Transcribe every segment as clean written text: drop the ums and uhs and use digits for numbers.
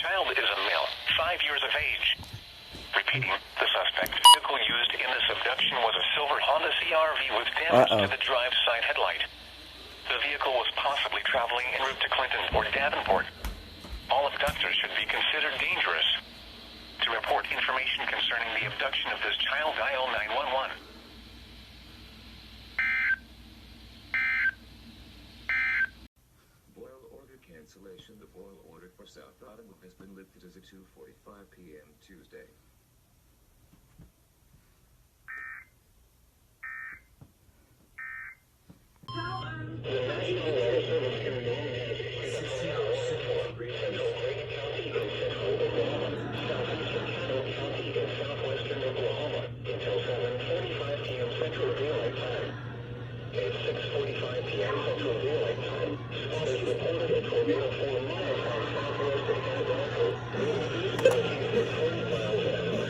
child is a male, 5 years of age. Repeating, the suspect's vehicle used in this abduction was a silver Honda CR-V with damage to the drive side headlight. The vehicle was possibly traveling en route to Clinton or Davenport. All abductors should be considered dangerous. To report information concerning the abduction of this child, dial 911. Boil order cancellation. The boil order for South Ottawa has been lifted as of 2:45 p.m. Tuesday. Southwestern, Oklahoma, until 7:45 p.m. Central Daylight Time. At 6:45 p.m. Central Daylight Time, spotters reported a tornado 4 miles on southwestern Colorado, moving east at a speed of 20 miles an hour.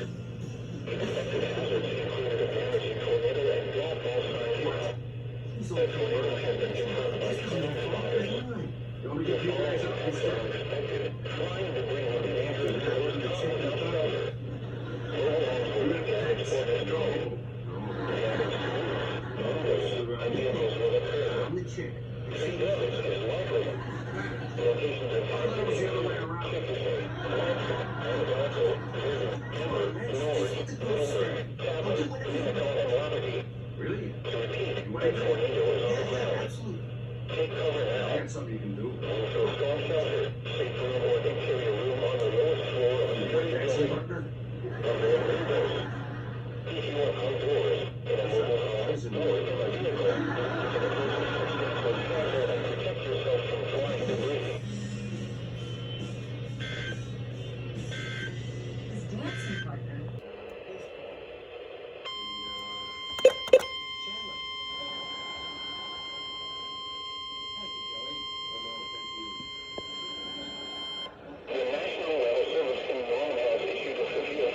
Expected hazards included a damaging tornado and drop-off signs. The tornado has been confirmed by cloud spotters. The following events are unexpected. Flying debris will be dangerous to those caught without shelter. Airlines will be damaged or destroyed. Damage to roofs, windows, and vehicles will occur. Sea damage is likely. Locations in Parkland, Jefferson, Blanchard, Anadarko, Vernon, Pima, North, Middleburg, Cabot, Unicon, and Waterby. To repeat, a tornado is on the ground. Take cover now. Move to a storm shelter, safe room or interior room on the lowest floor of a sturdy building. Under a window. If you are outdoors, in a mobile home, or in a vehicle, you can emergency extinguish or fire and protect yourself from flying debris. His dancing partner. The National Weather Service in Guam has issued a severe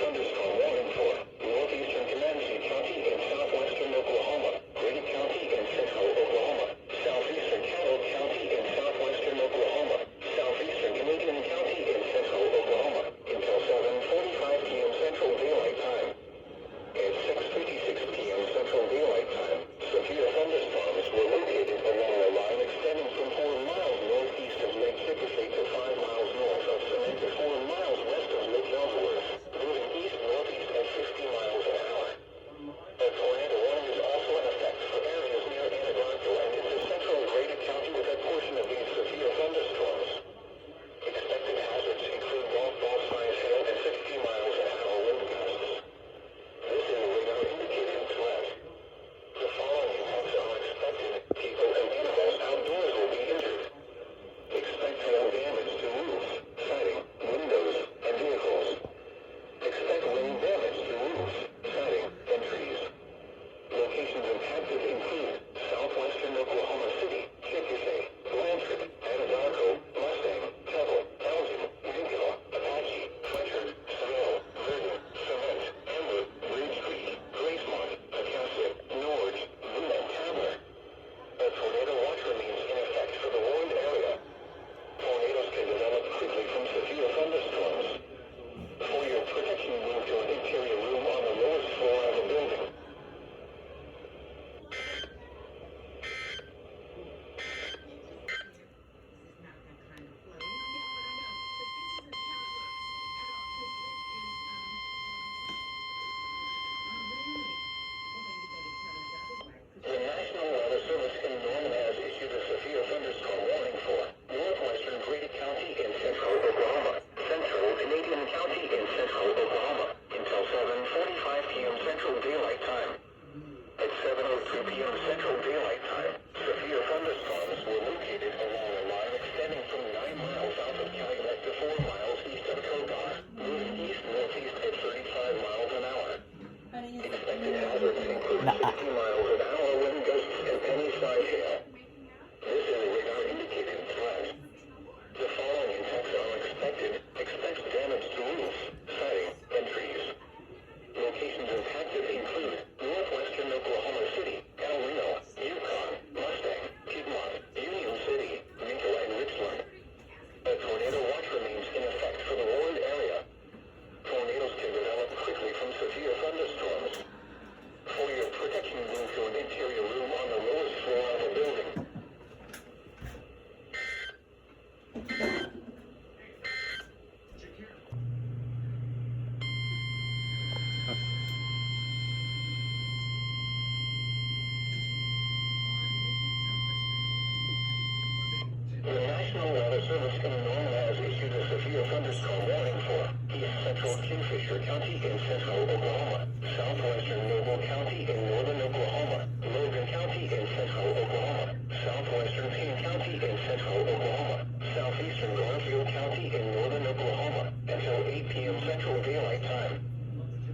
severe thunderstorm warning for East Central Kingfisher County in central Oklahoma, Southwestern Noble County in northern Oklahoma, Logan County in central Oklahoma, Southwestern Pima County in central Oklahoma, Southeastern Garfield County in northern Oklahoma, until 8 p.m. Central Daylight Time.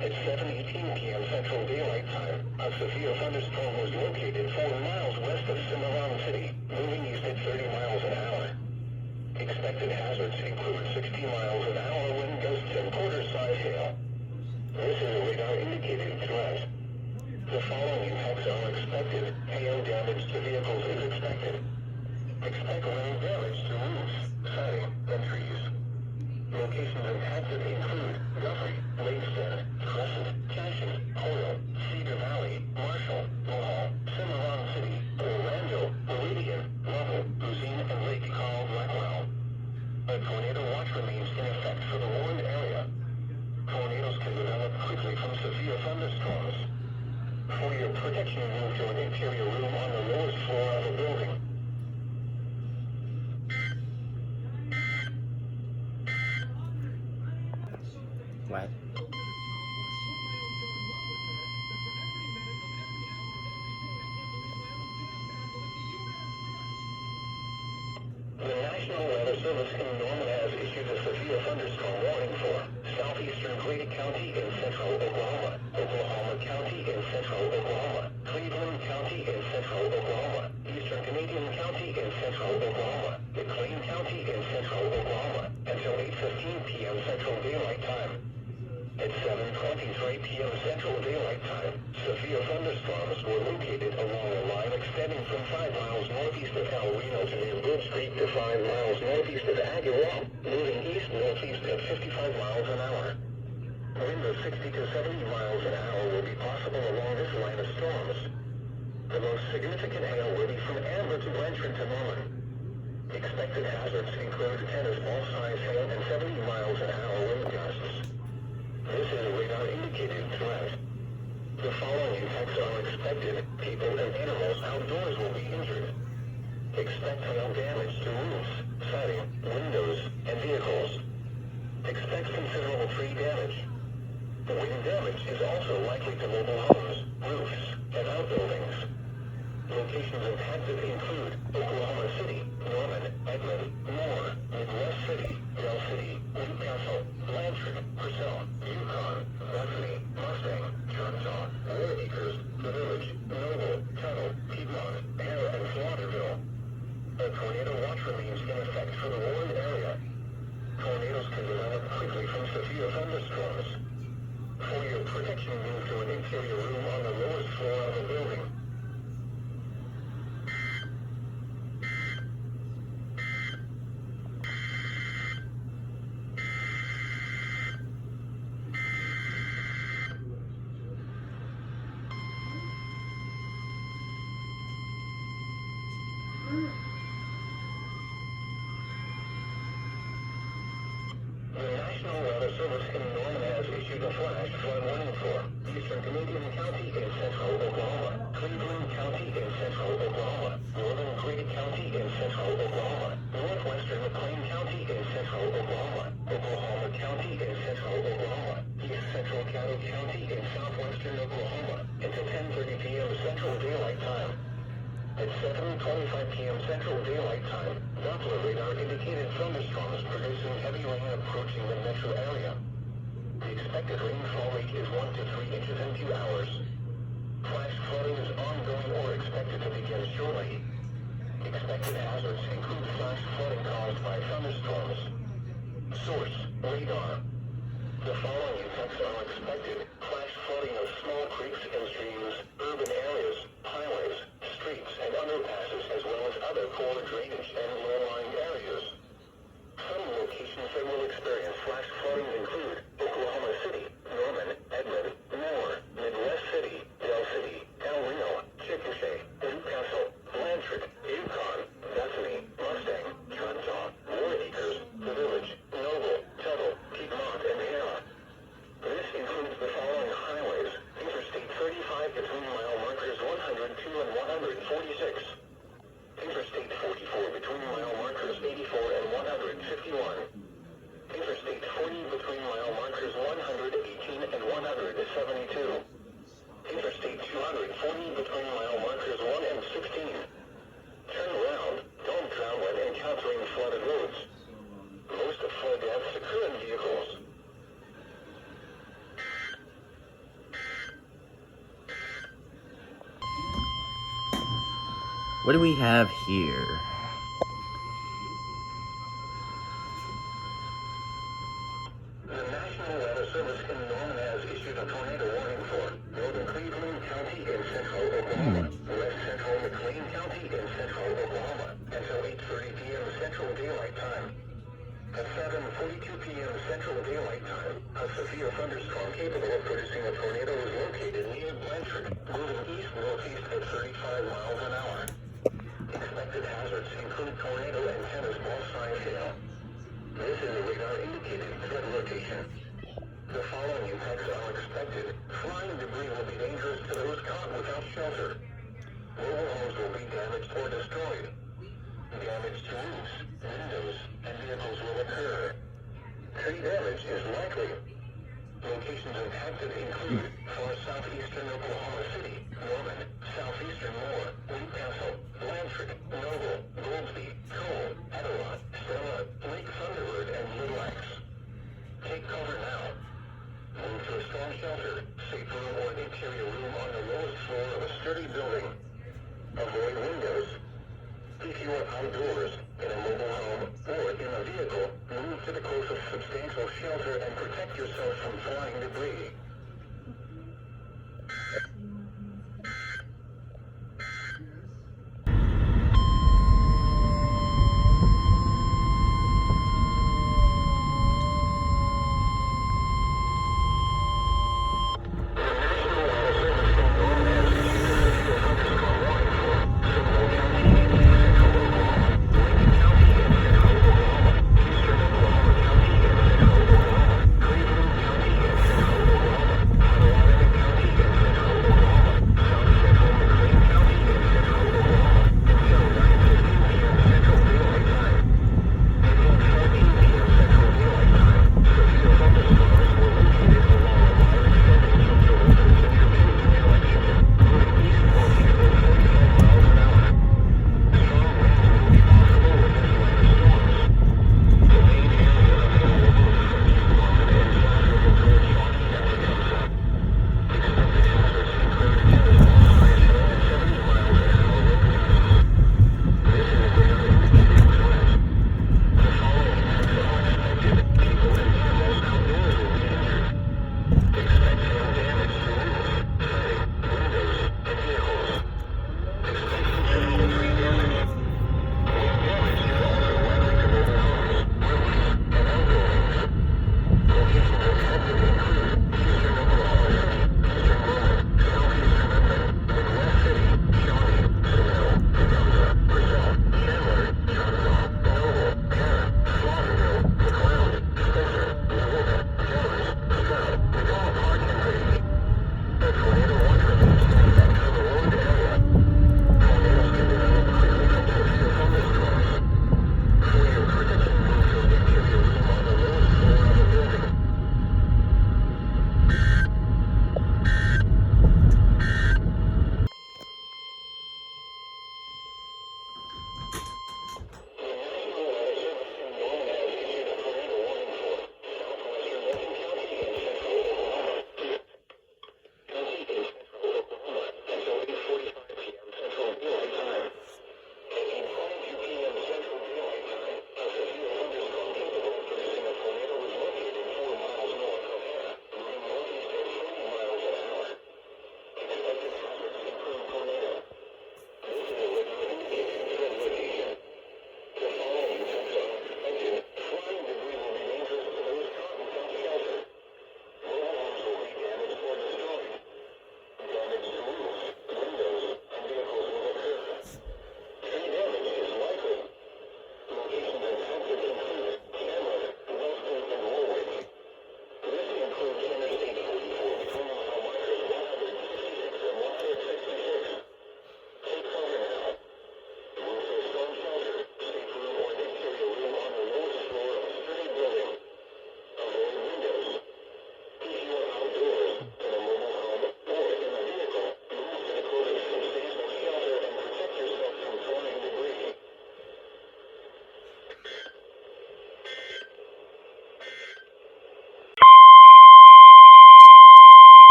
At 7:18 p.m. Central Daylight Time, a severe thunderstorm was located 4 miles west of Cimarron City, moving east at 30 miles an hour. Expected hazards include 60 miles an hour wind gusts and quarter-size hail. This is a radar-indicated threat. The following impacts are expected. Hail damage to vehicles is expected. Expect wind damage to roofs, siding, and trees. Locations impacted include Guthrie, Ladeston, Crescent, Cashin, Hoyle, Cedar Valley, Marshall, Mohall, Cimarron City, Orlando, Meridian, Lovell, Luzine, and Lake Carl Blackwell. A tornado watch remains in effect for the warned area. Tornadoes can develop quickly from severe thunderstorms. For your protection, move to an interior room on the lowest floor of a building. What? The National Weather Service in Norman has issued a severe thunderstorm warning for Southeastern Grady County in central Oklahoma, Oklahoma County in central Oklahoma, Cleveland County in central Oklahoma, Eastern Canadian County in central Oklahoma, McLean County in central Oklahoma, until 8:15 p.m. Central Daylight Time. At 7:23 p.m. Central Daylight Time, severe thunderstorms were located along a line extending from 5 miles northeast of El Reno to near Bridge Street to 5 miles northeast of Aguilera, moving east-northeast at 55 miles an hour. Winds of 60 to 70 miles an hour will be possible along this line of storms. The most significant hail will be from Amber to Blanchard to Norman. Expected hazards include tennis ball-size hail and 70 miles an hour wind gusts. This is a radar-indicated threat. The following impacts are expected. People and animals outdoors will be injured. Expect hail damage to roofs, siding, windows, and vehicles. Expect considerable tree damage. Wind damage is also likely to mobile homes, roofs, and outbuildings. Locations impacted include Oklahoma City, Norman, Edmond, Moore, Midwest City, Del City, Newcastle, Blanchard, Purcell, Yukon, Bethany, Mustang, Choctaw, War Acres, The Village, Noble, Tuttle, Piedmont, Hare, and Slaughterville. A tornado watch remains in effect for the warned area. Tornadoes can develop quickly from severe thunderstorms. For your protection, move to an interior room on the lowest floor of a building. The National Weather Service in Norman has issued a flash flood warning for Eastern Canadian County in central Oklahoma, Cleveland County in central Oklahoma, Northern Grady County in central Oklahoma, Northwestern McLean County in central Oklahoma, Oklahoma County in central Oklahoma, East Central County in southwestern Oklahoma, until 10:30 p.m. Central Daylight Time. At 7:25 p.m. Central Daylight Time, Doppler radar indicated thunderstorms producing heavy rain approaching the metro area. The expected rainfall rate is 1 to 3 inches in 2 hours. Flash flooding is ongoing or expected to begin shortly. Expected hazards include flash flooding caused by thunderstorms. Source: radar. The following effects are expected: flash flooding of small creeks and streams, urban areas, highways, streets, and underpasses, as well as other poor drainage and low-lying areas. Some locations that will experience flash flooding include Oklahoma City, Norman, Edmond, Moore, Midwest City, Del City, El Reno, Chickasha, Newcastle, Blanchard, Yukon, Bethany, Mustang, Choctaw, War Acres, The Village, Noble, Tuttle, Piedmont, and Hare. This includes the following highways: Interstate 35 between mile markers 102 and 146. Interstate 44 between mile markers 84 and 151. 72. Interstate 240 between mile markers 1 and 16. Turn around, don't drown when encountering flooded roads. Most flood deaths occur in vehicles. What do we have here? The National Weather Service in Norman has issued a tornado warning for northern Cleveland County in central Oklahoma, west central McLean County in central Oklahoma, until 8:30 p.m. Central Daylight Time. At 7:42 p.m. Central Daylight Time, a severe thunderstorm capable of producing a tornado is located near Blanchard, moving east-northeast at 35 miles an hour. Expected hazards include tornado and tennis ball size hail. This is a radar-indicated threat location. The following impacts are expected. Flying debris will be dangerous to those caught without shelter. Mobile homes will be damaged or destroyed. Damage to roofs, windows, and vehicles will occur. Tree damage is likely. Locations impacted include far southeastern Oklahoma City, Norman, southeastern Moore, Newcastle, Blanchard, Noble, Goldsby, Cole, Etowah, Stella, Lake Thunderbird, and Little Axe. Take cover now. Move to a strong shelter, safe room or interior room on the lowest floor of a sturdy building. Avoid windows. If you are outdoors, in a mobile home, or in a vehicle, move to the closest substantial shelter and protect yourself from flying debris.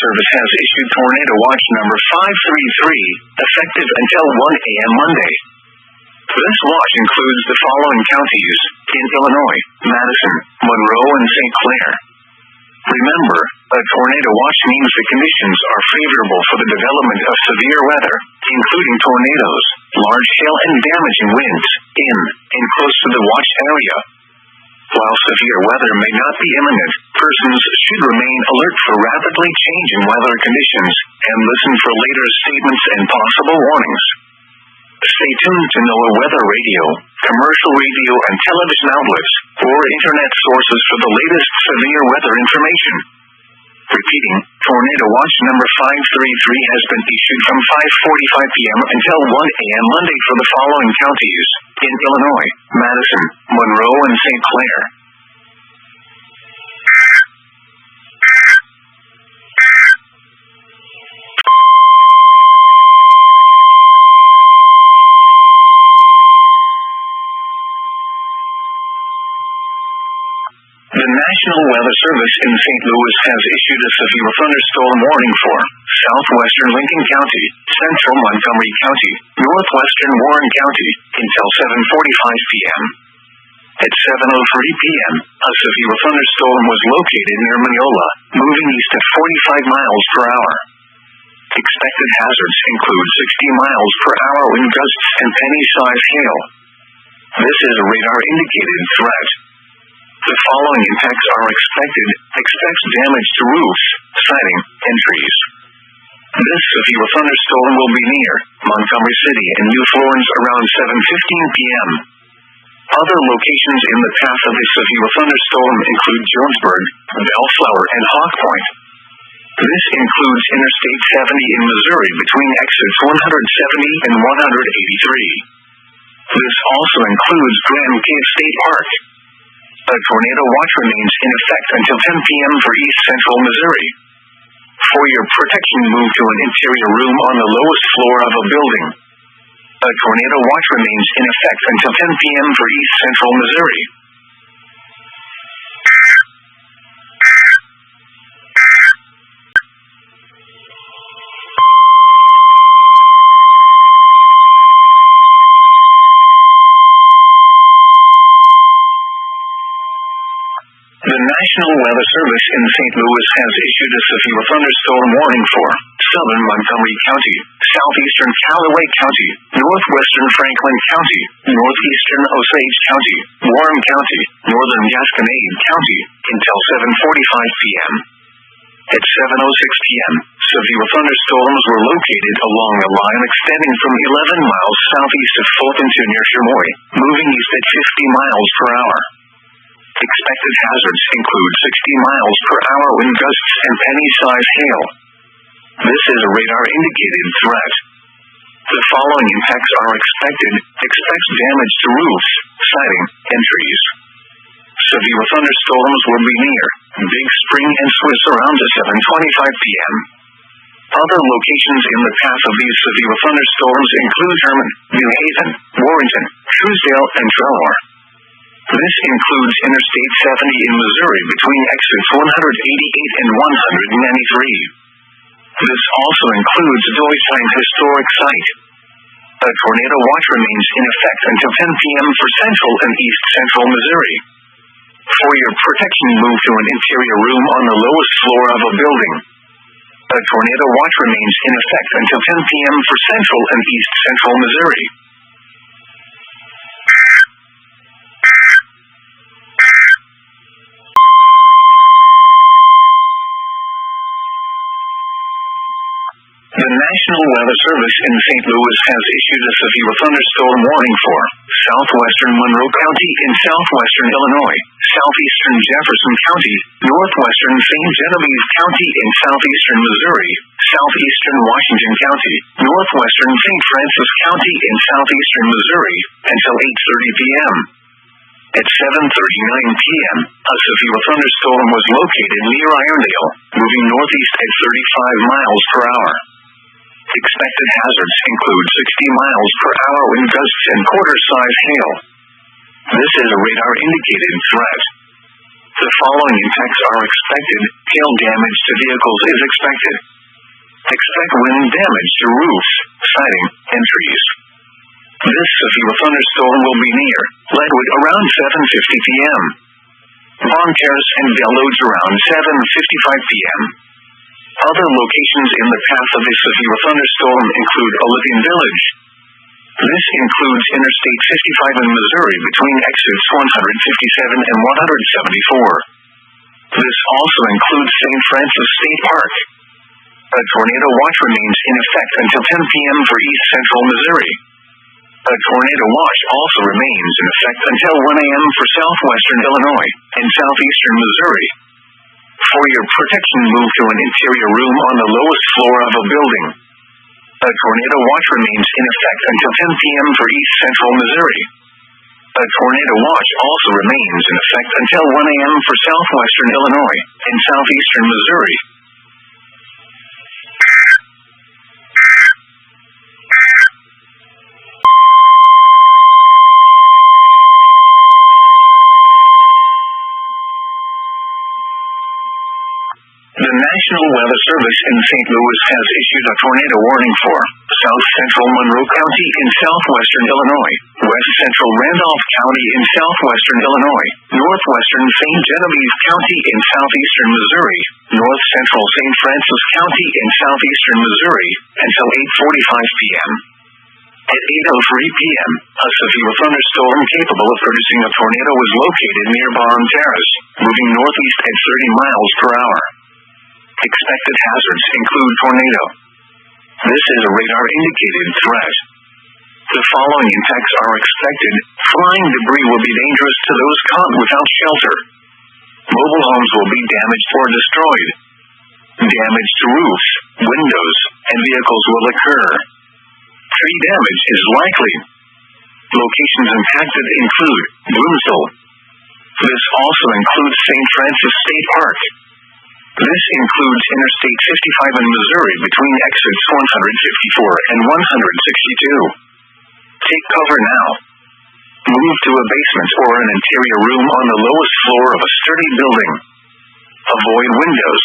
Service has issued Tornado Watch number 533, effective until 1 a.m. Monday. This watch includes the following counties in Illinois: Madison, Monroe, and St. Clair. Remember, a tornado watch means the conditions are favorable for the development of severe weather, including tornadoes, large hail, and damaging winds, in and close to the watch area. While severe weather may not be imminent, persons should remain alert for rapidly changing weather conditions, and listen for later statements and possible warnings. Stay tuned to NOAA weather radio, commercial radio and television outlets, or internet sources for the latest severe weather information. Repeating, Tornado Watch number 533 has been issued from 5:45 p.m. until 1 a.m. Monday for the following counties in Illinois: Madison, Monroe, and St. Clair. The National Weather Service in St. Louis has issued a severe thunderstorm warning for southwestern Lincoln County, central Montgomery County, northwestern Warren County, until 7:45 p.m. At 7:03 p.m., a severe thunderstorm was located near Mineola, moving east at 45 miles per hour. Expected hazards include 60 miles per hour wind gusts and penny-sized hail. This is a radar-indicated threat. The following impacts are expected: expect damage to roofs, siding, and trees. This severe thunderstorm will be near Montgomery City and New Florence around 7:15 p.m. Other locations in the path of the severe thunderstorm include Jonesburg, Bellflower, and Hawk Point. This includes Interstate 70 in Missouri between exits 170 and 183. This also includes Grand Cave State Park. A tornado watch remains in effect until 10 p.m. for East Central Missouri. For your protection, move to an interior room on the lowest floor of a building. A tornado watch remains in effect until 10 p.m. for East Central Missouri. The National Weather Service in St. Louis has issued a severe thunderstorm warning for southern Montgomery County, southeastern Callaway County, northwestern Franklin County, northeastern Osage County, Warren County, northern Gasconade County, until 7:45 p.m. At 7:06 p.m., severe thunderstorms were located along a line extending from 11 miles southeast of Fulton to near Chamois, moving east at 50 miles per hour. Expected hazards include 60 miles per hour wind gusts and penny-sized hail. This is a radar-indicated threat. The following impacts are expected: expect damage to roofs, siding, and trees. Severe thunderstorms will be near Big Spring and Swiss around 7:25 p.m. Other locations in the path of these severe thunderstorms include Herman, New Haven, Warrenton, Truesdale, and Trelor. This includes Interstate 70 in Missouri between exits 188 and 193. This also includes Doylestown Historic Site. A tornado watch remains in effect until 10 p.m. for central and east central Missouri. For your protection, move to an interior room on the lowest floor of a building. A tornado watch remains in effect until 10 p.m. for central and east central Missouri. The National Weather Service in St. Louis has issued a severe thunderstorm warning for southwestern Monroe County in southwestern Illinois, southeastern Jefferson County, northwestern St. Genevieve County in southeastern Missouri, southeastern Washington County, northwestern St. Francis County in southeastern Missouri, until 8:30 p.m. At 7:39 p.m., a severe thunderstorm was located near Irondale, moving northeast at 35 miles per hour. Expected hazards include 60 miles per hour wind gusts and quarter-size hail. This is a radar-indicated threat. The following impacts are expected. Hail damage to vehicles is expected. Expect wind damage to roofs, siding, and trees. This severe thunderstorm will be near Leadwood around 7:50 p.m. On Terrace and Bellows around 7:55 p.m. Other locations in the path of a severe thunderstorm include Olympian Village. This includes Interstate 55 in Missouri between exits 157 and 174. This also includes St. Francis State Park. A tornado watch remains in effect until 10 p.m. for East Central Missouri. A tornado watch also remains in effect until 1 a.m. for Southwestern Illinois and Southeastern Missouri. For your protection, move to an interior room on the lowest floor of a building. A tornado watch remains in effect until 10 p.m. for East Central Missouri. A tornado watch also remains in effect until 1 a.m. for Southwestern Illinois and Southeastern Missouri. The National Weather Service in St. Louis has issued a tornado warning for South Central Monroe County in southwestern Illinois, West Central Randolph County in southwestern Illinois, Northwestern St. Genevieve County in southeastern Missouri, North Central St. Francis County in southeastern Missouri, until 8:45 p.m. At 8:03 p.m., a severe thunderstorm capable of producing a tornado was located near Bahrain Terrace, moving northeast at 30 miles per hour. Expected hazards include tornado. This is a radar-indicated threat. The following impacts are expected. Flying debris will be dangerous to those caught without shelter. Mobile homes will be damaged or destroyed. Damage to roofs, windows, and vehicles will occur. Tree damage is likely. Locations impacted include Bloomsdale. This also includes St. Francis State Park. This includes Interstate 55 in Missouri between exits 154 and 162. Take cover now. Move to a basement or an interior room on the lowest floor of a sturdy building. Avoid windows.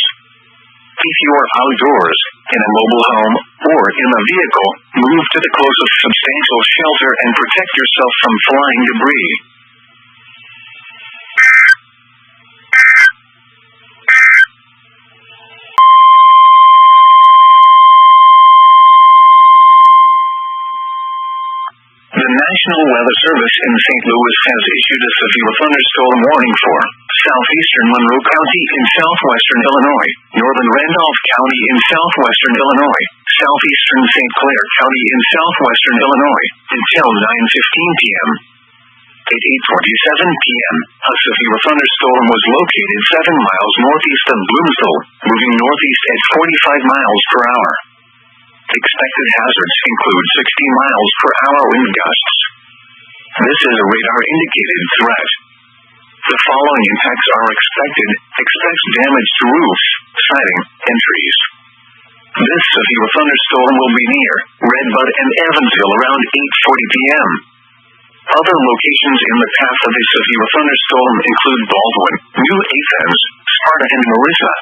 If you are outdoors, in a mobile home, or in a vehicle, move to the closest substantial shelter and protect yourself from flying debris. The National Weather Service in St. Louis has issued a severe thunderstorm warning for southeastern Monroe County in southwestern Illinois, northern Randolph County in southwestern Illinois, southeastern St. Clair County in southwestern Illinois, until 9:15 p.m. At 8:27 p.m., a severe thunderstorm was located 7 miles northeast of Bloomsdale, moving northeast at 45 miles per hour. Expected hazards include 60 miles per hour wind gusts. This is a radar-indicated threat. The following impacts are expected. Expect damage to roofs, siding, and trees. This severe thunderstorm will be near Redbud and Evansville around 8:40 p.m. Other locations in the path of a severe thunderstorm include Baldwin, New Athens, Sparta, and Marissa.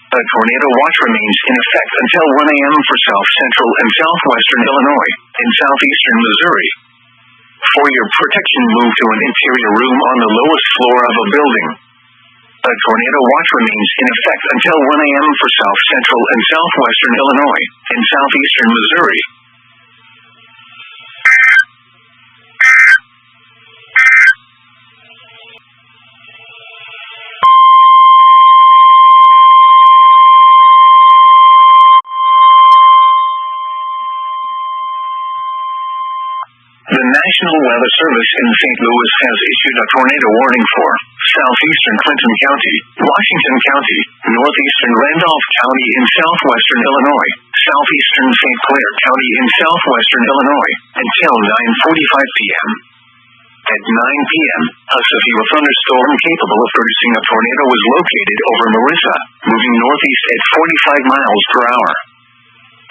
A tornado watch remains in effect until 1 a.m. for South Central and Southwestern Illinois and Southeastern Missouri. For your protection, move to an interior room on the lowest floor of a building. A tornado watch remains in effect until 1 a.m. for South Central and Southwestern Illinois and Southeastern Missouri. The National Weather Service in St. Louis has issued a tornado warning for southeastern Clinton County, Washington County, northeastern Randolph County in southwestern Illinois, southeastern St. Clair County in southwestern Illinois, until 9:45 p.m. At 9 p.m., a severe thunderstorm capable of producing a tornado was located over Marissa, moving northeast at 45 miles per hour.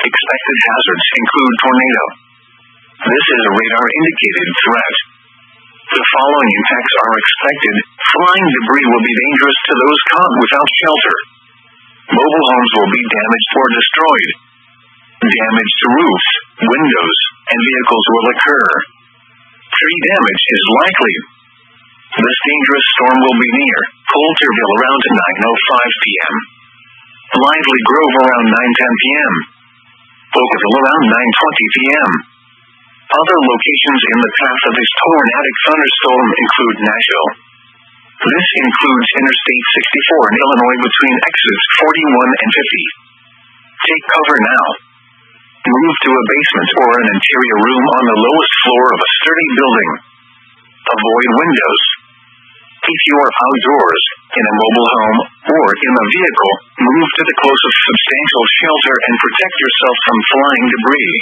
Expected hazards include tornado. This is a radar-indicated threat. The following impacts are expected. Flying debris will be dangerous to those caught without shelter. Mobile homes will be damaged or destroyed. Damage to roofs, windows, and vehicles will occur. Tree damage is likely. This dangerous storm will be near Coulterville around 9:05 p.m. Lively Grove around 9:10 p.m. Oakville around 9:20 p.m. Other locations in the path of this tornadic thunderstorm include Nashville. This includes Interstate 64 in Illinois between exits 41 and 50. Take cover now. Move to a basement or an interior room on the lowest floor of a sturdy building. Avoid windows. If you are outdoors, in a mobile home, or in a vehicle, move to the closest substantial shelter and protect yourself from flying debris.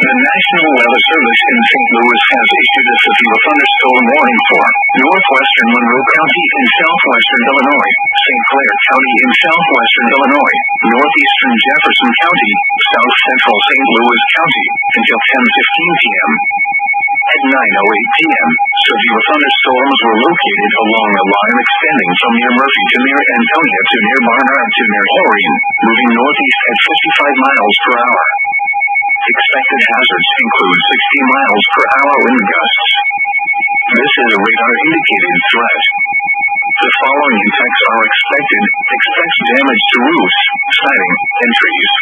The National Weather Service in St. Louis has issued a severe thunderstorm warning for northwestern Monroe County in southwestern Illinois, St. Clair County in southwestern Illinois, northeastern Jefferson County, south central St. Louis County, until 10:15 p.m. At 9:08 p.m., severe thunderstorms were located along a line extending from near Murphy to near Antonia to near Barnard to near Bahrain, moving northeast at 55 miles per hour. Expected hazards include 60 miles per hour wind gusts. This is a radar-indicated threat. The following impacts are expected. Expect damage to roofs, siding, and trees.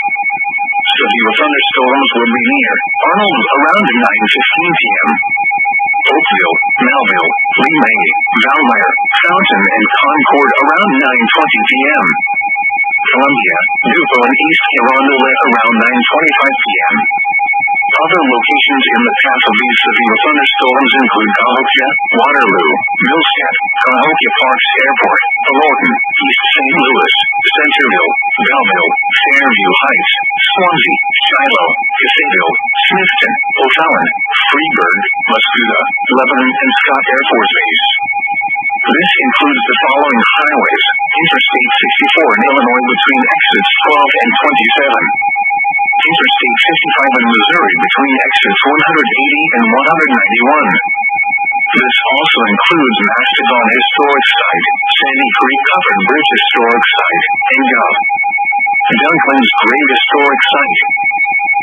Severe thunderstorms will be near Arnold around 9:15 p.m. Oakville, Melville, Lee May, Valmeyer, Fountain, and Concord around 9:20 p.m. Columbia, Dupo, and East Carondelet around 9:25 p.m. Other locations in the path of these severe thunderstorms include Cahokia, Waterloo, Millstadt, Cahokia Parks Airport, Thornton, East St. Louis, Centerville, Belleville, Fairview Heights, Swansea, Shiloh, Fayetteville, Smithton, O'Fallon, Freeburg, Muscuda, Lebanon, and Scott Air Force Base. This includes the following highways: Interstate 64 in Illinois between exits 12 and 27. Interstate 55 in Missouri between exits 180 and 191. This also includes Mastodon Historic Site, Sandy Creek Covered Bridge Historic Site, and Dunklin's Grave Historic Site.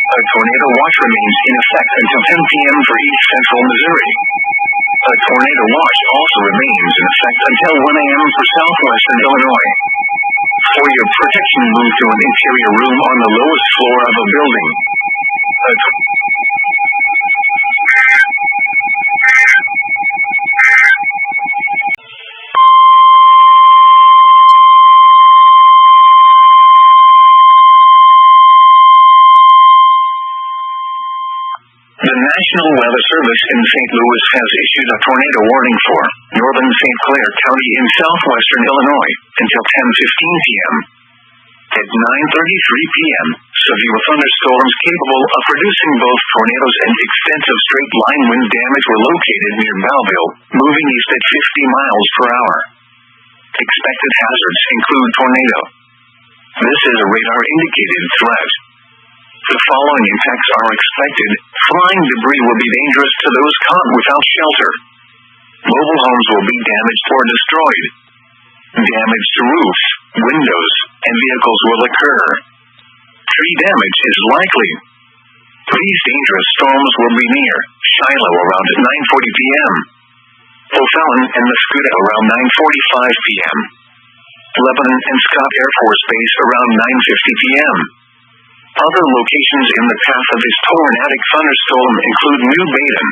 A tornado watch remains in effect until 10 p.m. for East Central Missouri. A tornado watch also remains in effect until 1 a.m. for southwestern Illinois. For your protection, move to an interior room on the lowest floor of a building. The National Weather Service in St. Louis has issued a tornado warning for northern St. Clair County in southwestern Illinois until 10:15 p.m. At 9:33 p.m., severe thunderstorms capable of producing both tornadoes and extensive straight-line wind damage were located near Belleville, moving east at 50 miles per hour. Expected hazards include tornado. This is a radar-indicated threat. The following impacts are expected. Flying debris will be dangerous to those caught without shelter. Mobile homes will be damaged or destroyed. Damage to roofs, windows, and vehicles will occur. Tree damage is likely. These dangerous storms will be near Shiloh around 9:40 p.m. O'Fallon and Muscuda around 9:45 p.m. Lebanon and Scott Air Force Base around 9:50 p.m. Other locations in the path of this tornadic thunderstorm include New Baden.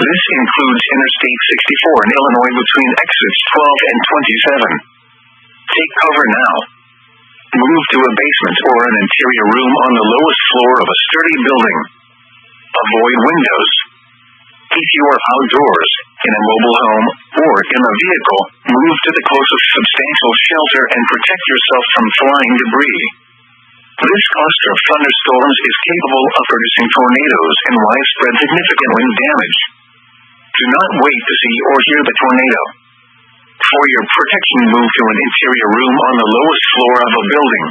This includes Interstate 64 in Illinois between exits 12 and 27. Take cover now. Move to a basement or an interior room on the lowest floor of a sturdy building. Avoid windows. If you are outdoors, in a mobile home, or in a vehicle, move to the closest substantial shelter and protect yourself from flying debris. This cluster of thunderstorms is capable of producing tornadoes and widespread significant wind damage. Do not wait to see or hear the tornado. For your protection, move to an interior room on the lowest floor of a building.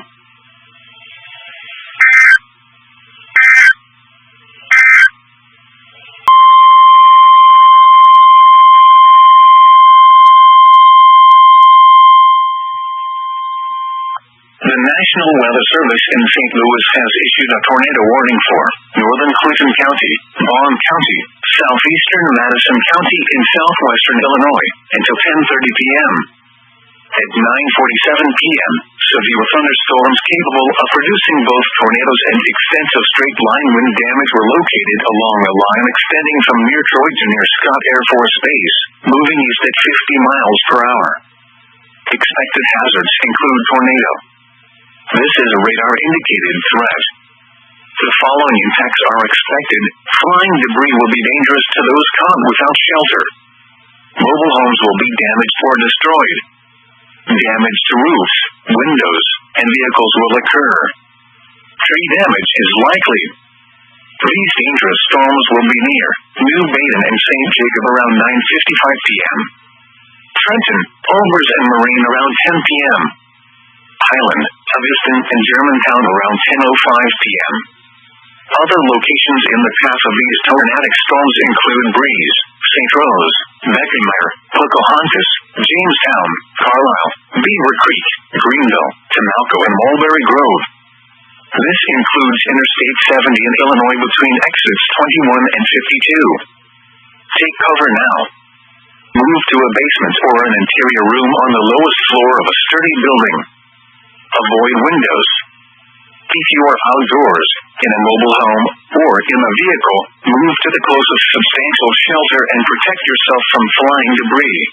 The National Weather Service in St. Louis has issued a tornado warning for northern Clinton County, Vaughn County, southeastern Madison County, and southwestern Illinois until 10:30 p.m. At 9:47 p.m., severe thunderstorms capable of producing both tornadoes and extensive straight-line wind damage were located along a line extending from near Troy to near Scott Air Force Base, moving east at 50 miles per hour. Expected hazards include tornado. This is a radar-indicated threat. The following impacts are expected. Flying debris will be dangerous to those caught without shelter. Mobile homes will be damaged or destroyed. Damage to roofs, windows, and vehicles will occur. Tree damage is likely. These dangerous storms will be near New Baden and St. Jacob around 9:55 p.m. Trenton, Olvers, and Marine around 10 p.m. Highland, Southeastern, and Germantown around 10:05 p.m. Other locations in the path of these tornadic storms include Breeze, St. Rose, Beckenmeyer, Pocahontas, Jamestown, Carlisle, Beaver Creek, Greenville, Tamalco, and Mulberry Grove. This includes Interstate 70 in Illinois between exits 21 and 52. Take cover now. Move to a basement or an interior room on the lowest floor of a sturdy building. Avoid windows. If you are outdoors, in a mobile home, or in a vehicle, move to the closest substantial shelter and protect yourself from flying debris.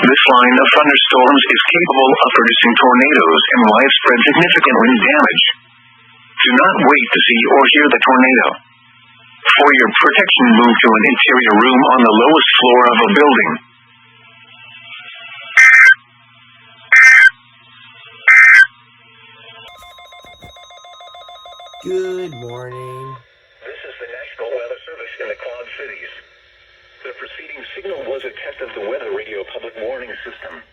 This line of thunderstorms is capable of producing tornadoes and widespread significant wind damage. Do not wait to see or hear the tornado. For your protection, move to an interior room on the lowest floor of a building. Good morning. This is the National Weather Service in the Quad Cities. The preceding signal was a test of the weather radio public warning system.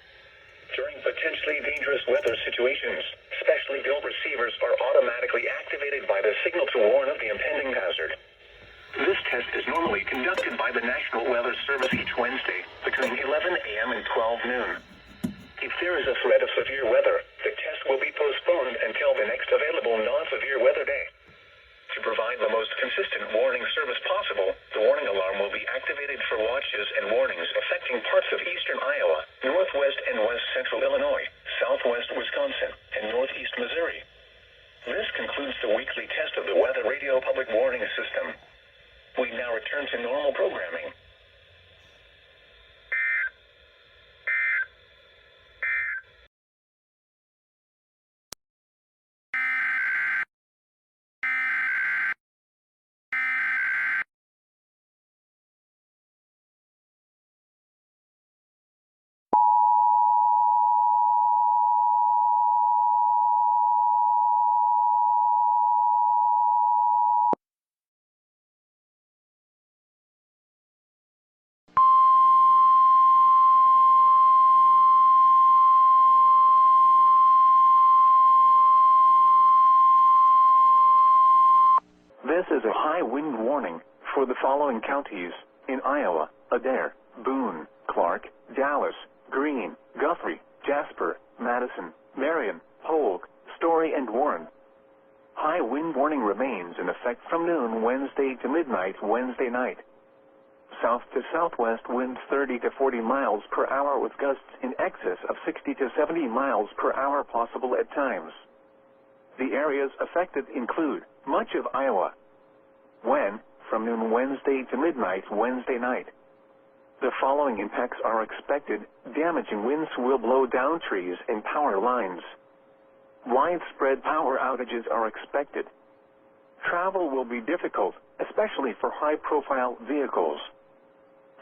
During potentially dangerous weather situations, specially built receivers are automatically activated by the signal to warn of the impending hazard. This test is normally conducted by the National Weather Service each Wednesday between 11 a.m. and 12 noon. If there is a threat of severe weather, the test will be postponed until the next available non-severe weather day. To provide the most consistent warning service possible, the warning alarm will be activated for watches and warnings affecting parts of eastern Iowa, northwest and west central Illinois, southwest Wisconsin, and northeast Missouri. This concludes the weekly test of the Weather Radio Public Warning System. We now return to normal programming. This is a high wind warning for the following counties in Iowa: Adair, Boone, Clark, Dallas, Greene, Guthrie, Jasper, Madison, Marion, Polk, Story, and Warren. High wind warning remains in effect from noon Wednesday to midnight Wednesday night. South to southwest winds 30 to 40 miles per hour with gusts in excess of 60 to 70 miles per hour possible at times. The areas affected include much of Iowa. When, from noon Wednesday to midnight Wednesday night. The following impacts are expected. Damaging winds will blow down trees and power lines. Widespread power outages are expected. Travel will be difficult, especially for high-profile vehicles.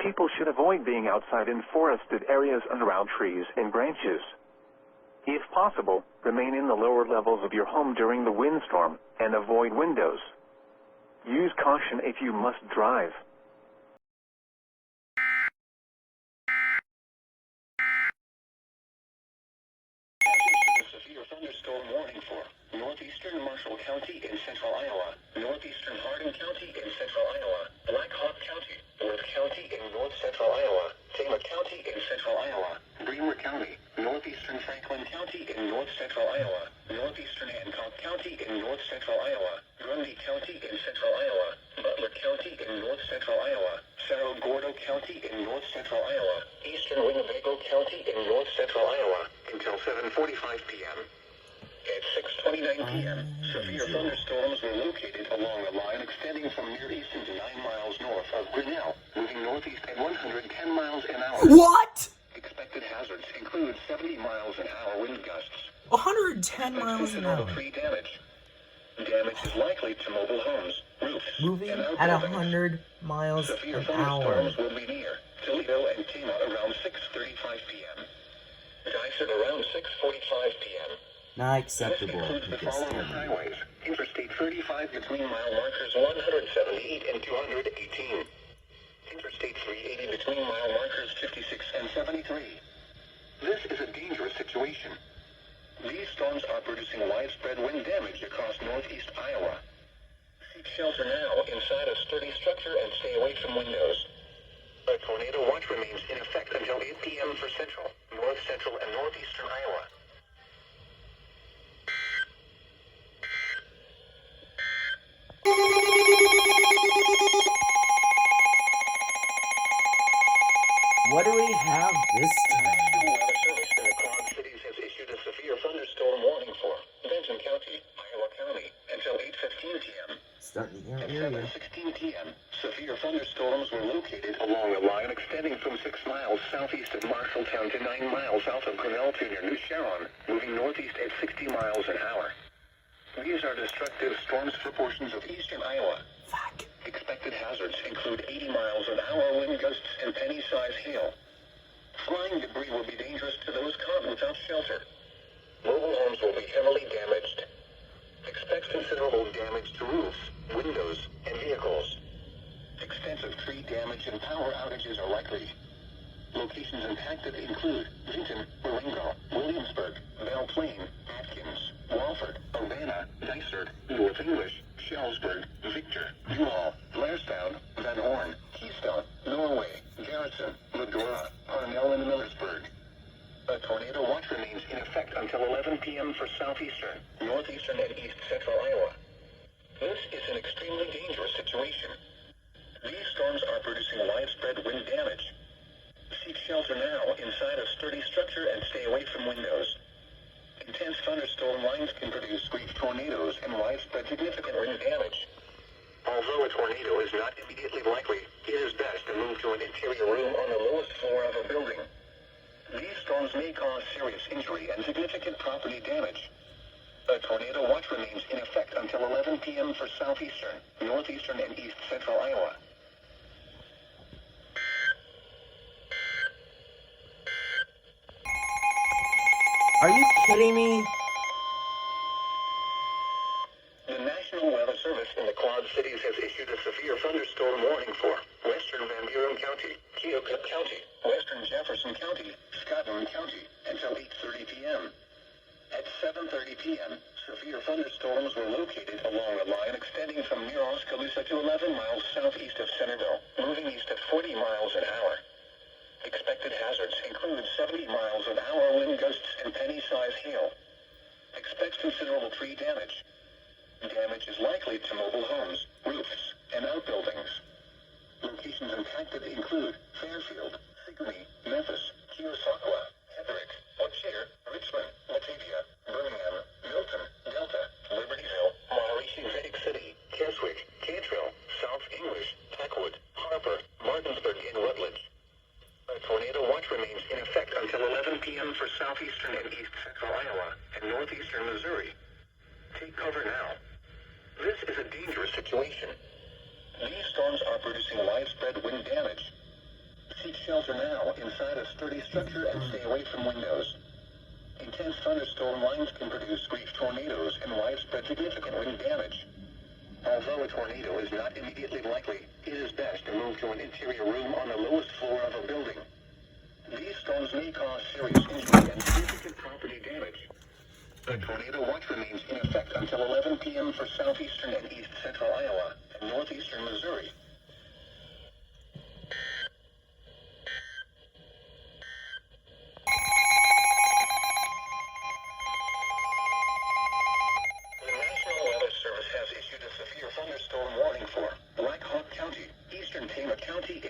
People should avoid being outside in forested areas and around trees and branches. If possible, remain in the lower levels of your home during the windstorm and avoid windows. Use caution if you must drive. central Iowa, Cerro Gordo County in north central Iowa, eastern Winnebago County in north central Iowa, until 7:45 p.m. At 6:29 p.m., severe thunderstorms were located along a line extending from near eastern to 9 miles north of Grinnell, moving northeast at 110 miles an hour. What? Expected hazards include 70 miles an hour wind gusts. 110 miles an hour. Tree damage. Damage is likely to mobile homes, roofs, Moving and at outbuildings. 100 miles Severe an hour. thunderstorms will be near Toledo and Pima around 6:35 p.m. Dyson around 6:45 p.m. Not acceptable. This includes the because following highways. Interstate 35 between mile markers 178 and 218. Interstate 380 between mile markers 56 and 73. This is a dangerous situation. These storms are producing widespread wind damage across northeast Iowa. Seek shelter now inside a sturdy structure and stay away from windows. A tornado watch remains in effect until 8 p.m. for central, north central, and northeastern Iowa. What do we have this time? National Weather Service in the Quad Cities has issued a severe thunderstorm warning for Benton County, Iowa County, until 8:15 p.m. Starting to At get weird. 7:16 p.m., severe thunderstorms were located along a line extending from 6 miles southeast of Marshalltown to 9 miles south of Grinnell to near New Sharon, moving northeast at 60 miles an hour. These are destructive storms for portions of eastern Iowa. Fuck. Expected hazards include 80 miles an hour wind gusts and penny-sized hail. Flying debris will be dangerous to those caught without shelter. Mobile homes will be heavily damaged. Expect considerable damage to roofs, windows, and vehicles. Extensive tree damage and power outages are likely. Locations impacted include Vinton, Marengo, Williamsburg, Belle Plaine, Atkins, Walford, Urbana, Dysart, North English, Shellsburg, Victor, Newhall, Blairstown, Van Horn, Keystone, Norway, Garrison, Medora, Parnell, and Millersburg. A tornado watch remains in effect until 11 p.m. for southeastern, northeastern, and east central Iowa. This is an extremely dangerous situation. These storms are producing widespread wind damage. Seek shelter now inside a sturdy structure and stay away from windows. Intense thunderstorm lines can produce brief tornadoes and widespread significant wind damage. Although a tornado is not immediately likely, it is best to move to an interior room on the lowest floor of a building. These storms may cause serious injury and significant property damage. A tornado watch remains in effect until 11 p.m. for southeastern, northeastern, and east central Iowa. Are you kidding me? The National Weather Service in the Quad Cities has issued a severe thunderstorm warning for western Van Buren County, Keokuk County, western Jefferson County, Scotland County, until 8:30 p.m. At 7:30 p.m., severe thunderstorms were located along a line extending from near Oskaloosa to 11 miles southeast of Centerville, moving east at 40 miles an hour. Expected hazards include 70 miles an hour wind gusts and penny-sized hail. Expect considerable tree damage. Damage is likely to mobile homes, roofs, and outbuildings. Locations impacted include Fairfield, Sigourney, Memphis, Keosauqua, Hedrick, Ochare, Richmond, Batavia, Birmingham, Milton, Delta, Libertyville, Maharishi Vedic City, Keswick, Cantrell, South English, Tackwood, Harper, Martinsburg, and Rutledge. A tornado watch remains in effect until 11 p.m. for southeastern and east central Iowa and northeastern Missouri. Take cover now. This is a dangerous situation. These storms are producing widespread wind damage. Seek shelter now inside a sturdy structure and stay away from windows. Intense thunderstorm lines can produce brief tornadoes and widespread significant wind damage. Although a tornado is not immediately likely, it is best to move to an interior room on the lowest floor of a building. These storms may cause serious injury and significant property damage. A tornado watch remains in effect until 11 p.m. for southeastern and east central Iowa and northeastern Missouri. The National Weather Service has issued a severe thunderstorm warning for Blackhawk County, eastern Tama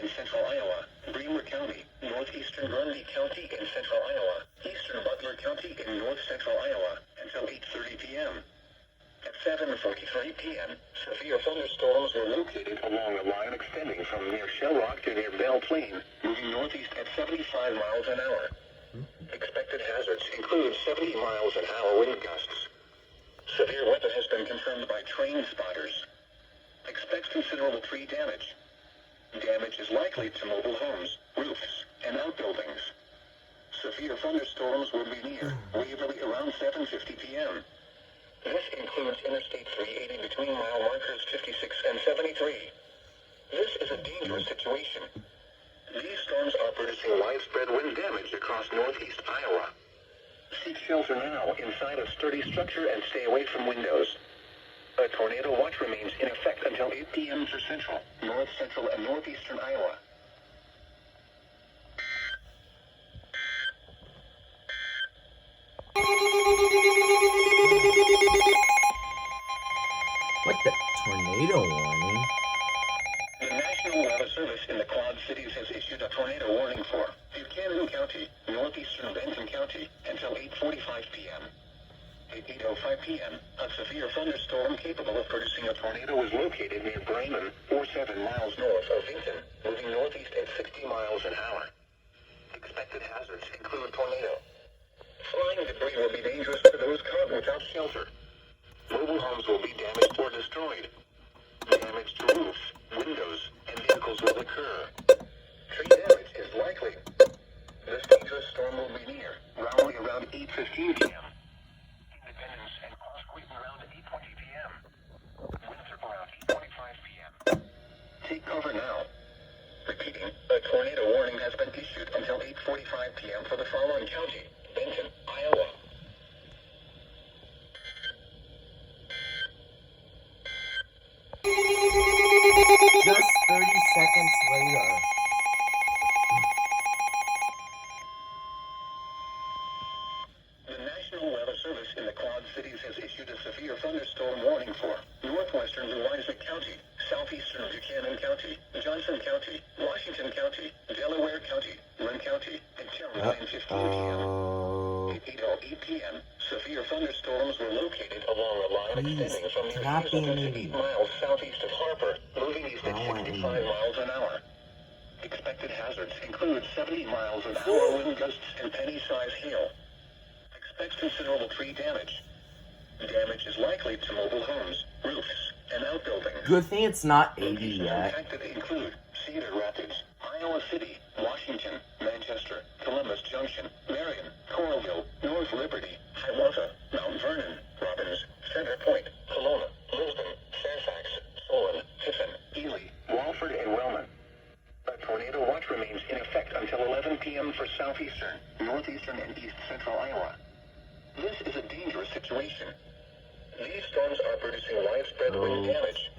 in central Iowa, Bremer County, northeastern Grundy County in central Iowa, eastern Butler County in north central Iowa, until 8:30 p.m. At 7:43 p.m., severe thunderstorms were located along a line extending from near Shell Rock to near Belle Plaine, moving northeast at 75 miles an hour. Expected hazards include 70 miles an hour wind gusts. Severe weather has been confirmed by train spotters. Expect considerable tree damage. Damage is likely to mobile homes, roofs, and outbuildings. Severe thunderstorms will be near Waverly around 7:50 p.m. This includes Interstate 380 between mile markers 56 and 73. This is a dangerous situation. These storms are producing widespread wind damage across northeast Iowa. Seek shelter now inside a sturdy structure and stay away from windows. A tornado watch remains in effect until 8 p.m. for central, north central, and northeastern Iowa. What the? Tornado warning? The National Weather Service in the Quad Cities has issued a tornado warning for Buchanan County, northeastern Benton County, until 8:45 p.m. At 8:05 p.m., a severe thunderstorm capable of producing a tornado was located near Bremen, 47 miles north of Vinton, moving northeast at 60 miles an hour. Expected hazards include tornado. Flying debris will be dangerous for those caught without shelter. Mobile homes will be damaged or destroyed. Damage to roofs, windows, and vehicles will occur. Tree damage is likely. This dangerous storm will be near Rowley around 8:15 p.m. Independence and Cross-Queen around 8:20 p.m. Winthrop around 8:25 p.m. Take cover now. Repeating, a tornado warning has been issued until 8:45 p.m. for the following county: Benton, Iowa. Just 30 seconds later. The National Weather Service in the Quad Cities has issued a severe thunderstorm warning for northwestern Louisa County, southeastern Buchanan County, Johnson County, Washington County, Delaware County, Lynn County, and Terrace at 9:15 p.m. At 8:08 p.m., severe thunderstorms were located along a line extending from near Hazelton to 8 miles southeast of Harper, moving east at 65 miles an hour. Expected hazards include 70 miles an hour wind gusts and penny-sized hail. Expect considerable tree damage. Damage is likely to mobile homes, roofs, and outbuildings. Good thing it's not 80 Locations yet. impacted include Cedar Rapids, Iowa City, Washington, Manchester, Columbus Junction, Marion, Coralville, North Liberty, Hiawatha, Mount Vernon, Robbins, Center Point, Kelowna, Lisbon, Fairfax, Solon, Tiffin, Ely, Walford, and Wellman. A tornado watch remains in effect until 11 p.m. for southeastern, northeastern, and east central Iowa. This is a dangerous situation. These storms are producing widespread wind damage.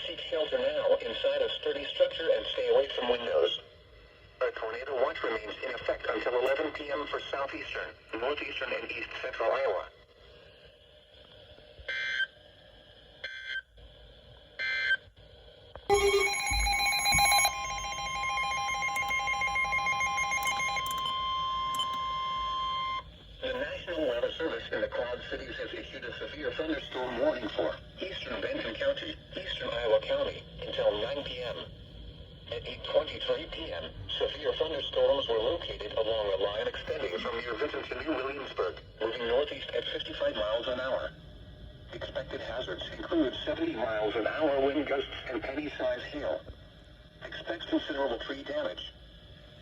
Seek shelter now inside a sturdy structure and stay away from windows. A tornado watch remains in effect until 11 p.m. for southeastern, northeastern, and east central Iowa. The National Weather Service in the Quad Cities has issued a severe thunderstorm warning for eastern Benton County, eastern Iowa County, until 9 p.m. At 8:23 p.m., severe thunderstorms were located along a line extending from near Vinton to New Williamsburg, moving northeast at 55 miles an hour. Expected hazards include 70 miles an hour wind gusts and penny-sized hail. Expect considerable tree damage.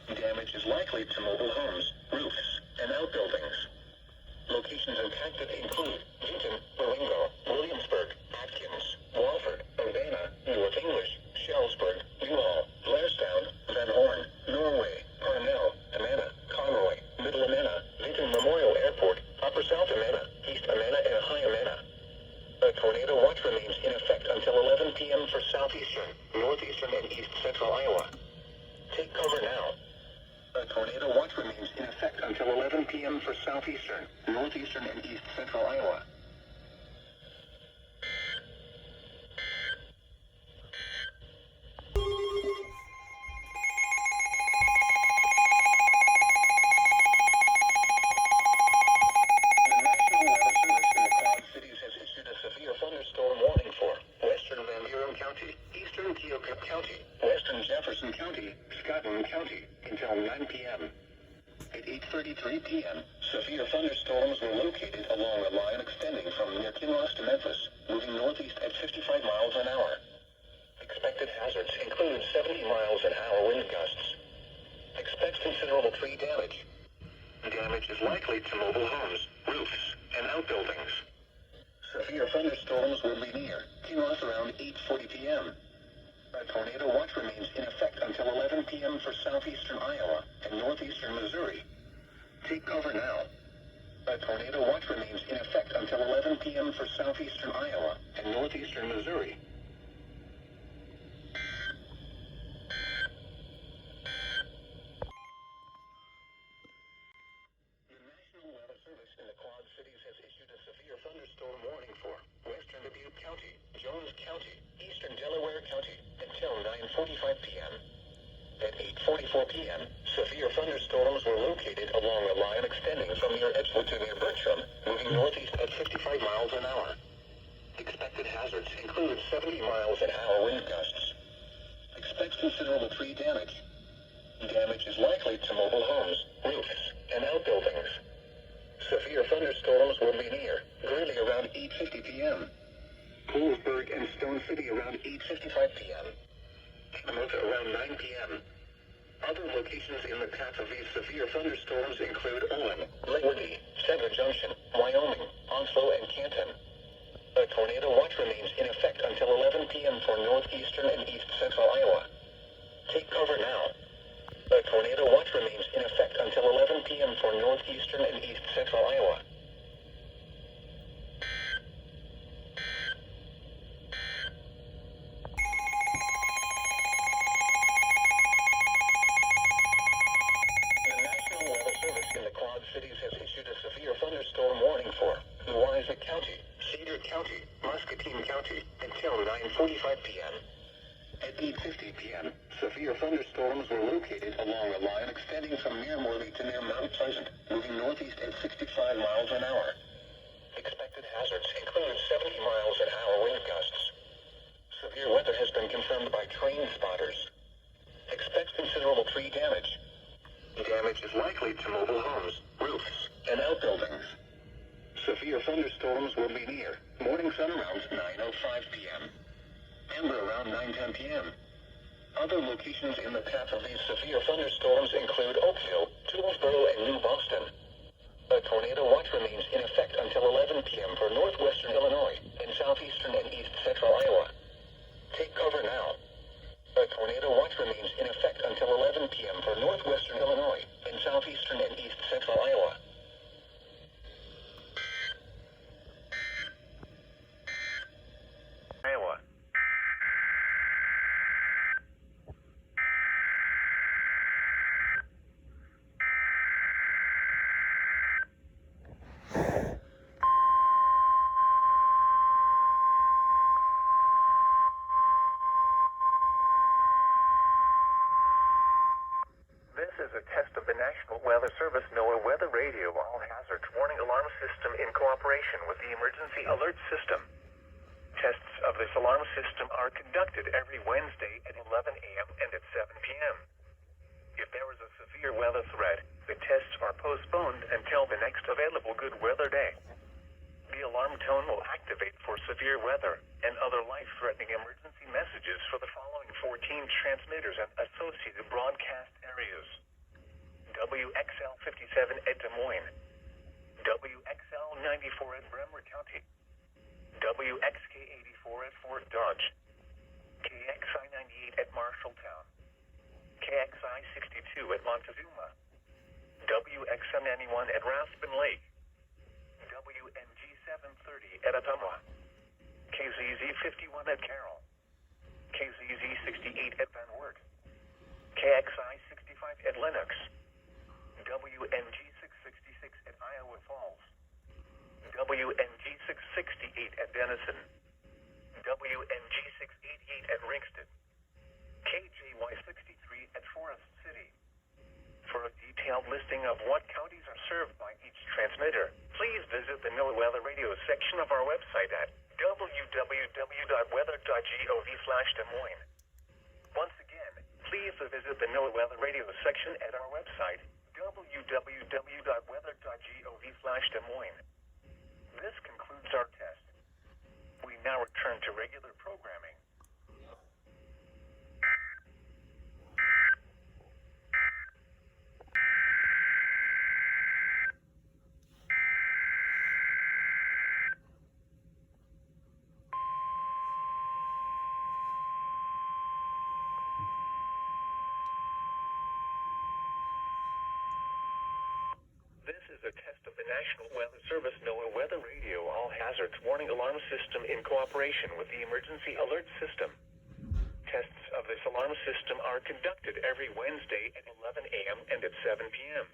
Damage is likely to mobile homes, roofs, and outbuildings. Locations impacted include Vinton, Marengo, Williamsburg, Atkins, Walford, Urbana, North English, Shellsburg, Newhall, Blairstown, Van Horn, Norway, Parnell, Amana, Conroy, Middle Amana, Vinton Memorial Airport, Upper South Amana, East Amana, and High Amana. A tornado watch remains in effect until 11 p.m. for southeastern, northeastern, and east central Iowa. Take cover now. A tornado watch remains in effect until 11 p.m. for southeastern, northeastern, and east central Iowa. Keokuk County, Western Jefferson County, Scotland County, until 9 p.m. At 8:33 p.m., severe thunderstorms were located along a line extending from near Kinross to Memphis, moving northeast at 55 miles an hour. Expected hazards include 70 miles an hour wind gusts. Expect considerable tree damage. Damage is likely to mobile homes, roofs, and outbuildings. Severe thunderstorms will be near Kinross around 8:40 p.m. A tornado watch remains in effect until 11 p.m. for southeastern Iowa and northeastern Missouri. Take cover now. A tornado watch remains in effect until 11 p.m. for southeastern Iowa and northeastern Missouri. The National Weather Service in the Quad Cities has issued a severe thunderstorm warning for western Dubuque County, Jones County, eastern Delaware County, until 9:45 p.m. At 8:44 p.m., severe thunderstorms were located along a line extending from near Edgewood to near Bertram, moving northeast at 55 miles an hour. Expected hazards include 70 miles an hour wind gusts. Expect considerable tree damage. Damage is likely to mobile homes, roofs, and outbuildings. Severe thunderstorms will be near Greeley around 8:50 p.m. Colesburg and Stone City around 8:55 p.m. Plymouth around 9 p.m. Other locations in the path of these severe thunderstorms include Olin, Lakewood, Cedar Junction, Wyoming, Onslow, and Canton. A tornado watch remains in effect until 11 p.m. for northeastern and east central Iowa. Take cover now. A tornado watch remains in effect until 11 p.m. for northeastern and east central Iowa. The National Weather Service in the Quad Cities has issued a severe thunderstorm warning for Louisa County, Cedar County, Muscatine County, until 9:45 p.m. At 8:50 p.m., severe thunderstorms were located along a line extending from near Morley to near Mount Pleasant, moving northeast at 65 miles an hour. Expected hazards include 70 miles an hour wind gusts. Severe weather has been confirmed by train spotters. Expect considerable tree damage. Damage is likely to mobile homes, roofs, and outbuildings. Severe thunderstorms will be near morning sun around 9:05 p.m. Amber around 9:10 p.m. Other locations in the path of these severe thunderstorms include Oakville, Toolsboro, and New Boston. A tornado watch remains in effect until 11 p.m. for northwestern Illinois and southeastern and east central Iowa. Take cover now. A tornado watch remains in effect until 11 p.m. for northwestern Illinois and southeastern and east central Iowa. Iowa. This is a test of the National Weather Service NOAA Weather Radio All Hazards Warning Alarm System in cooperation with the Emergency Alert System. Tests of this alarm system are conducted every Wednesday at 11 a.m. and at 7 p.m. If there is a severe weather threat, the tests are postponed until the next available good weather day. The alarm tone will activate for severe weather and other life-threatening emergency messages for the following 14 transmitters and associated broadcast areas. WXL 57 at Des Moines, WXL 94 at Bremer County, WXK 84 at Fort Dodge, KXI 98 at Marshalltown, KXI 62 at Montezuma, WXM 91 at Raspin Lake, WNG 730 at Ottumwa, KZZ 51 at Carroll, KZZ 68 at Van Wert, KXI 65 at Lenox, WNG 666 at Iowa Falls, WNG 668 at Denison, WNG 688 at Ringston, KJY 63 at Forest City. For a detailed listing of what counties are served by each transmitter, please visit the NOAA Weather Radio section of our website at www.weather.gov/Des Moines. NOAA Weather Radio section at our website, www.weather.gov/Des Moines. This concludes our test. We now return to regular programming. This is a test of the National Weather Service NOAA Weather Radio All Hazards Warning Alarm System in cooperation with the Emergency Alert System. Tests of this alarm system are conducted every Wednesday at 11 a.m. and at 7 p.m.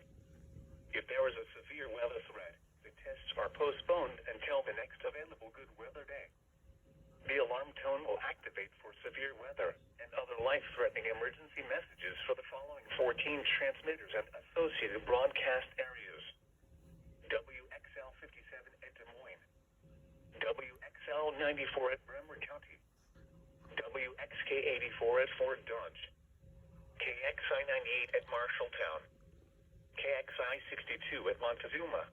If there is a severe weather threat, the tests are postponed until the next available good weather day. The alarm tone will activate for severe weather and other life-threatening emergency messages for the following 14 transmitters and associated broadcast areas. WXL 57 at Des Moines, WXL 94 at Bremer County, WXK 84 at Fort Dodge, KXI 98 at Marshalltown, KXI 62 at Montezuma,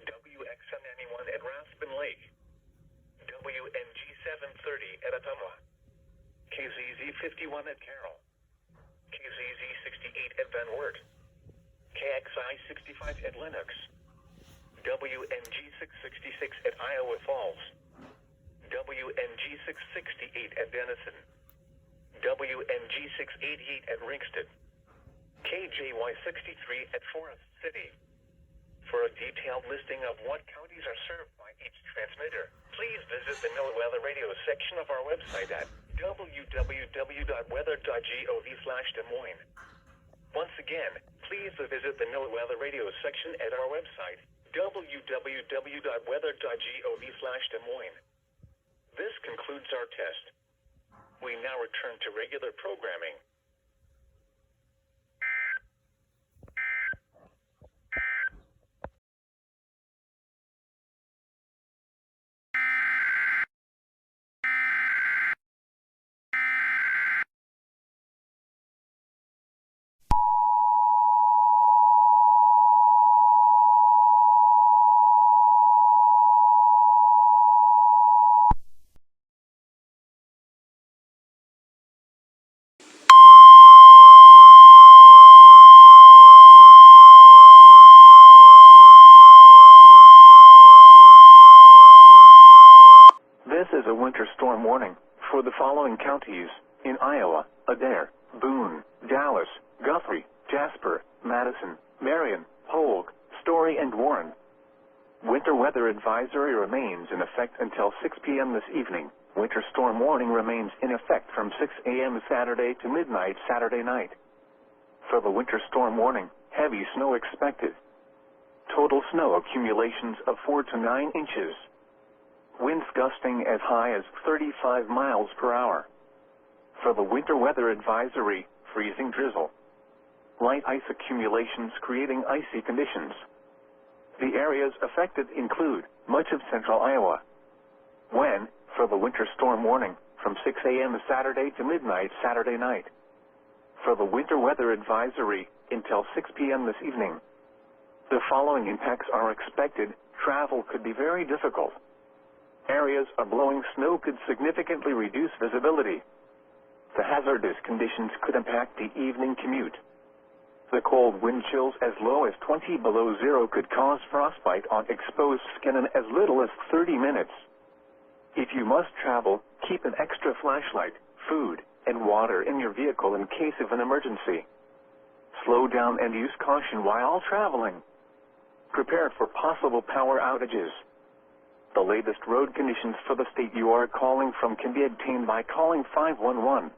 WXN 91 at Raspin Lake, WNG 730 at Ottumwa, KZZ 51 at Carroll, KZZ 68 at Van Wert, KXI 65 at Lennox, WNG 666 at Iowa Falls, WNG 668 at Denison, WNG 688 at Ringsted, KJY 63 at Forest City. For a detailed listing of what counties are served by each transmitter, please visit the NOAA Weather Radio section of our website at www.weather.gov/Des Moines. Once again, please visit the NOAA Weather Radio section at our website, www.weather.gov/Des Moines. This concludes our test. We now return to regular programming. This is a winter storm warning for the following counties in Iowa: Adair, Boone, Dallas, Guthrie, Jasper, Madison, Marion, Polk, Story, and Warren. Winter weather advisory remains in effect until 6 p.m. this evening. Winter storm warning remains in effect from 6 a.m. Saturday to midnight Saturday night. For the winter storm warning, heavy snow expected. Total snow accumulations of 4 to 9 inches. Winds gusting as high as 35 miles per hour. For the winter weather advisory, freezing drizzle. Light ice accumulations creating icy conditions. The areas affected include much of central Iowa. When, for the winter storm warning, from 6 a.m. Saturday to midnight Saturday night. For the winter weather advisory, until 6 p.m. this evening. The following impacts are expected. Travel could be very difficult. Areas of blowing snow could significantly reduce visibility. The hazardous conditions could impact the evening commute. The cold wind chills as low as 20 below zero could cause frostbite on exposed skin in as little as 30 minutes. If you must travel, keep an extra flashlight, food, and water in your vehicle in case of an emergency. Slow down and use caution while traveling. Prepare for possible power outages. The latest road conditions for the state you are calling from can be obtained by calling 511.